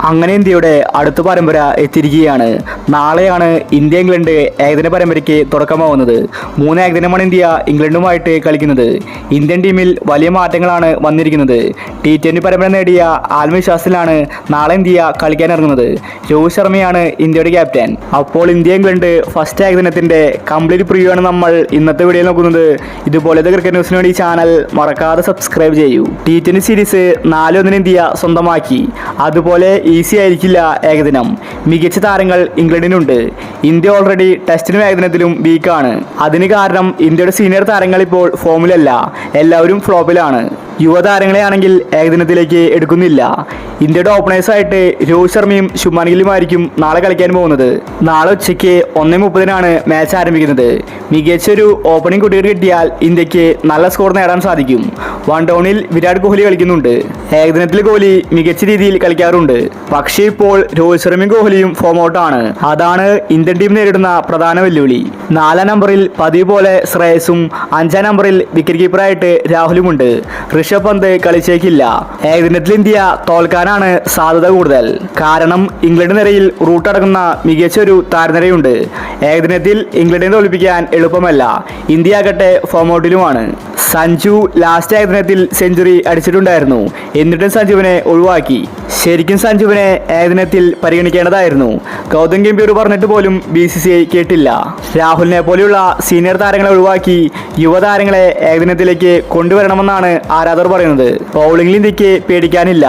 അങ്ങനെ ഇന്ത്യയുടെ അടുത്ത പരമ്പര എത്തിയിരിക്കുകയാണ്. നാളെയാണ് ഇന്ത്യ ഇംഗ്ലണ്ട് ഏകദിന പരമ്പരയ്ക്ക് തുടക്കമാവുന്നത്. 3 ഏകദിനമാണ് ഇന്ത്യ ഇംഗ്ലണ്ടുമായിട്ട് കളിക്കുന്നത്. ഇന്ത്യൻ ടീമിൽ വലിയ മാറ്റങ്ങളാണ് വന്നിരിക്കുന്നത്. T20 പരമ്പര നേടിയ ആത്മവിശ്വാസത്തിലാണ് നാളെ ഇന്ത്യ കളിക്കാനിറങ്ങുന്നത്. രോഹിത് ശർമ്മയാണ് ഇന്ത്യയുടെ ക്യാപ്റ്റൻ. അപ്പോൾ ഇന്ത്യ ഇംഗ്ലണ്ട് ഫസ്റ്റ് ഏകദിനത്തിന്റെ കംപ്ലീറ്റ് പ്രിവ്യൂ ആണ് നമ്മൾ ഇന്നത്തെ വീഡിയോയിൽ നോക്കുന്നത്. ഇതുപോലത്തെ ക്രിക്കറ്റ് ന്യൂസിന് വേണ്ടി ചാനൽ മറക്കാതെ സബ്സ്ക്രൈബ് ചെയ്യൂ. T20 സീരീസ് 4-1 ഇന്ത്യ സ്വന്തമാക്കി. അതുപോലെ ഈസി ആയിരിക്കില്ല ഏകദിനം. മികച്ച താരങ്ങൾ ഇംഗ്ലണ്ടിനുണ്ട്. India already ടെസ്റ്റിനും ഏകദിനത്തിലും വീക്കാണ്. അതിന് കാരണം ഇന്ത്യയുടെ സീനിയർ താരങ്ങൾ ഇപ്പോൾ ഫോമിലല്ല, എല്ലാവരും ഫ്ലോപ്പിലാണ്. യുവതാരങ്ങളെയാണെങ്കിൽ ഏകദിനത്തിലേക്ക് എടുക്കുന്നില്ല. ഇന്ത്യയുടെ ഓപ്പണേഴ്സായിട്ട് രോഹിത് ശർമ്മയും ശുഭ്മാൻ ഗില്ലുമായിരിക്കും നാളെ കളിക്കാൻ പോകുന്നത്. നാളെ ഉച്ചയ്ക്ക് 1:30 മാച്ച് ആരംഭിക്കുന്നത്. മികച്ചൊരു ഓപ്പണിംഗ് കുട്ടികൾ കിട്ടിയാൽ ഇന്ത്യക്ക് നല്ല സ്കോർ നേടാൻ സാധിക്കും. 1 ഡൗണിൽ വിരാട് കോഹ്ലി കളിക്കുന്നുണ്ട്. ഏകദിനത്തിൽ കോഹ്ലി മികച്ച രീതിയിൽ കളിക്കാറുണ്ട്. പക്ഷേ ഇപ്പോൾ രോഹിത് ശർമ്മയും കോഹ്ലിയും ഫോം ഔട്ടാണ്. അതാണ് ഇന്ത്യൻ ടീം നേരിടുന്ന പ്രധാന വെല്ലുവിളി. 4 നമ്പറിൽ പതിവ് പോലെ ശ്രേയസും 5 നമ്പറിൽ വിക്കറ്റ് കീപ്പറായിട്ട് രാഹുലുമുണ്ട്. ഋഷഭ് പന്ത് കളിച്ചേക്കില്ല. ഏകദിനത്തിൽ ഇന്ത്യ തോൽക്കാനാണ് സാധ്യത കൂടുതൽ. കാരണം ഇംഗ്ലണ്ട് നിരയിൽ റൂട്ടടങ്ങുന്ന മികച്ചൊരു താരനിരയുണ്ട്. ഏകദിനത്തിൽ ഇംഗ്ലണ്ടിനെ തോൽപ്പിക്കാൻ എളുപ്പമല്ല. ഇന്ത്യ ആകട്ടെ ഫോം ഔട്ടിലുമാണ്. സഞ്ജു ലാസ്റ്റ് ഏകദിനത്തിൽ സെഞ്ചുറി അടിച്ചിട്ടുണ്ടായിരുന്നു. എന്നിട്ടും സഞ്ജുവിനെ ഒഴിവാക്കി. ശരിക്കും സഞ്ജുവിനെ ഏകദിനത്തിൽ പരിഗണിക്കേണ്ടതായിരുന്നു. ഗൗതം ഗംഭീർ പറഞ്ഞിട്ട് പോലും BCCI കേട്ടില്ല. രാഹുലിനെ പോലെയുള്ള സീനിയർ താരങ്ങളെ ഒഴിവാക്കി യുവതാരങ്ങളെ ഏകദിനത്തിലേക്ക് കൊണ്ടുവരണമെന്നാണ് ആരാധകർ പറയുന്നത്. ബൗളിംഗിൽ ഇന്ത്യക്ക് പേടിക്കാനില്ല.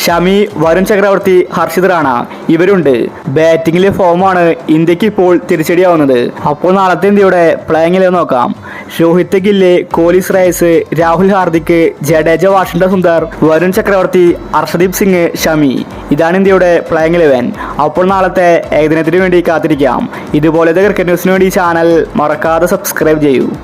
ഷമി, വരുൺ ചക്രവർത്തി, ഹർഷിത് റാണ ഇവരുണ്ട്. ബാറ്റിംഗിലെ ഫോമാണ് ഇന്ത്യക്ക് ഇപ്പോൾ തിരിച്ചടിയാവുന്നത്. അപ്പോൾ നാളത്തെ ഇന്ത്യയുടെ പ്ലേയിങ്ങിൽ നോക്കാം. രോഹിത് ഗില്ല്, കോഹ്ലി, ശ്രേയസ്, രാഹുൽ, ഹാർദിക്, ജഡേജ, വാഷിംഗ്ടൺ സുന്ദർ, വരുൺ ചക്രവർത്തി, അർഷദീപ് സിംഗ്, ഷമി. ഇതാണ് ഇന്ത്യയുടെ പ്ലേയിങ് 11. അപ്പോൾ നാളത്തെ ഏകദിനത്തിന് വേണ്ടി കാത്തിരിക്കാം. ഇതുപോലത്തെ ക്രിക്കറ്റ് ന്യൂസിന് വേണ്ടി ചാനൽ മറക്കാതെ സബ്സ്ക്രൈബ് ചെയ്യൂ.